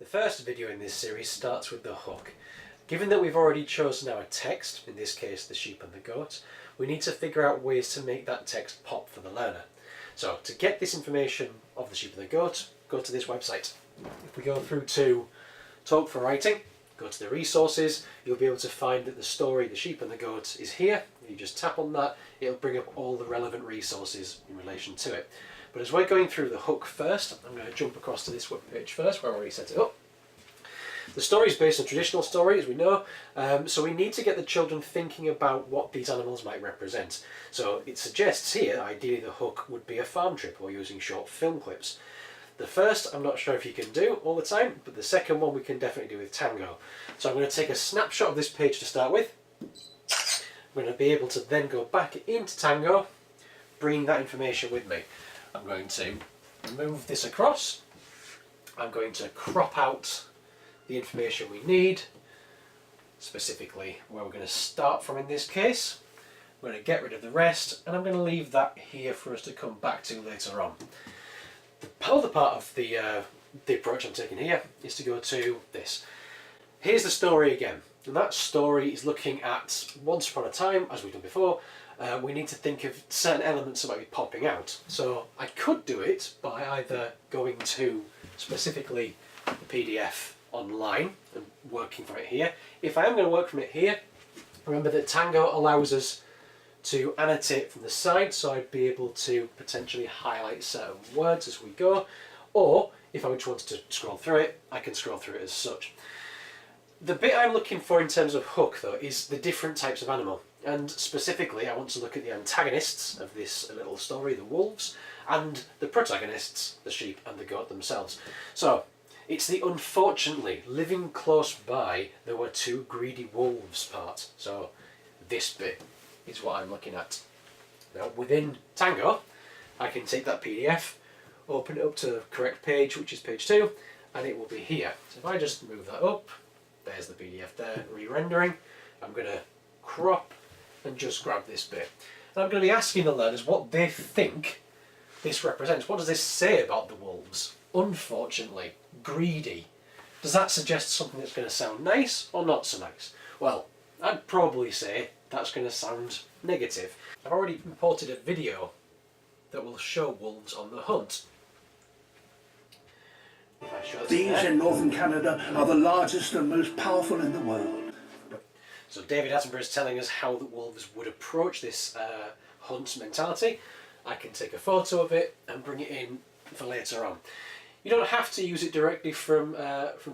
The first video in this series starts with the hook. Given that we've already chosen our text, in this case the sheep and the goat, we need to figure out ways to make that text pop for the learner. So to get this information of the sheep and the goat, go to this website. If we go through to Talk for Writing, go to the resources, you'll be able to find that the story, the sheep and the goat, is here. You just tap on that, it'll bring up all the relevant resources in relation to it. But as we're going through the hook first, I'm going to jump across to this web page first where I've already set it up. The story is based on traditional story, as we know, so we need to get the children thinking about what these animals might represent. So it suggests here, ideally the hook would be a farm trip or using short film clips. The first, I'm not sure if you can do all the time, but the second one we can definitely do with Tango. So I'm going to take a snapshot of this page to start with. I'm going to be able to then go back into Tango, bringing that information with me. I'm going to move this across. I'm going to crop out the information we need, specifically where we're going to start from in this case. I'm going to get rid of the rest, and I'm going to leave that here for us to come back to later on. The other part of the approach I'm taking here is to go to this. Here's the story again, and that story is looking at once upon a time, as we've done before. We need to think of certain elements that might be popping out. So I could do it by either going to specifically the PDF online and working from it here. If I am going to work from it here, remember that Tango allows us to annotate from the side, so I'd be able to potentially highlight certain words as we go, or if I just wanted to scroll through it, I can scroll through it as such. The bit I'm looking for in terms of hook though is the different types of animal, and specifically I want to look at the antagonists of this little story, the wolves, and the protagonists, the sheep and the goat themselves. So it's the unfortunately living close by there were two greedy wolves part. So this bit is what I'm looking at. Now within Tango I can take that PDF, open it up to the correct page, which is page 2, and it will be here. So if I just move that up, there's the PDF there, re-rendering. I'm going to crop and just grab this bit. And I'm going to be asking the learners what they think this represents. What does this say about the wolves? Unfortunately, greedy. Does that suggest something that's going to sound nice or not so nice? Well, I'd probably say that's going to sound negative. I've already imported a video that will show wolves on the hunt. These in northern Canada are the largest and most powerful in the world. So David Attenborough is telling us how the wolves would approach this hunt mentality. I can take a photo of it and bring it in for later on. You don't have to use it directly from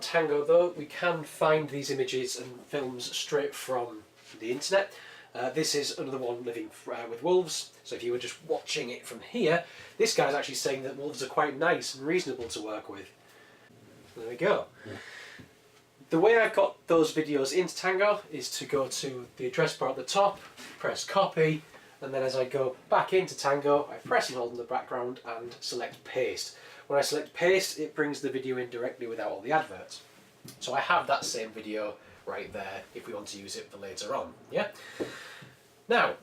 Tango though. We can find these images and films straight from the internet. This is another one living with wolves. So if you were just watching it from here, this guy's actually saying that wolves are quite nice and reasonable to work with. There we go. Yeah. The way I've got those videos into Tango is to go to the address bar at the top, press copy, and then as I go back into Tango, I press and hold in the background and select paste. When I select paste, it brings the video in directly without all the adverts. So I have that same video right there if we want to use it for later on. Yeah. Now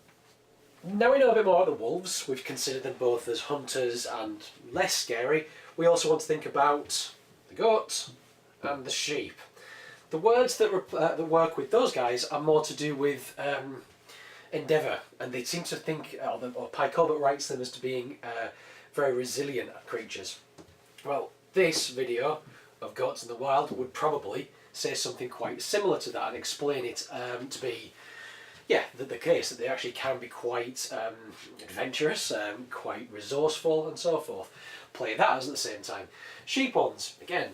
we know a bit more about the wolves. We've considered them both as hunters and less scary. We also want to think about the goat and the sheep. The words that work with those guys are more to do with endeavour, and they seem to think, or Pi Colbert writes them as to being very resilient creatures. Well, this video of goats in the wild would probably say something quite similar to that and explain it to be, yeah, the case that they actually can be quite adventurous, quite resourceful and so forth. Play that as at the same time. Sheep ones, again,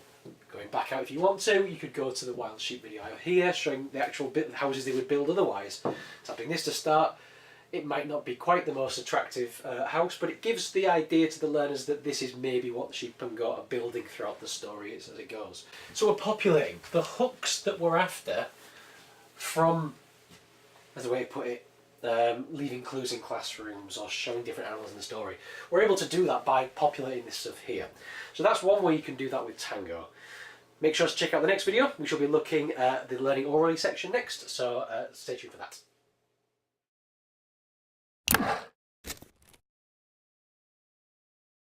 going back out if you want to, you could go to the wild sheep video here showing the actual bit of houses they would build otherwise. Tapping this to start, it might not be quite the most attractive house, but it gives the idea to the learners that this is maybe what the sheep and goat are building throughout the story as it goes. So we're populating the hooks that we're after from, as the way to put it, leaving clues in classrooms or showing different animals in the story. We're able to do that by populating this stuff here. So that's one way you can do that with Tango. Make sure to check out the next video. We shall be looking at the learning orally section next, so stay tuned for that.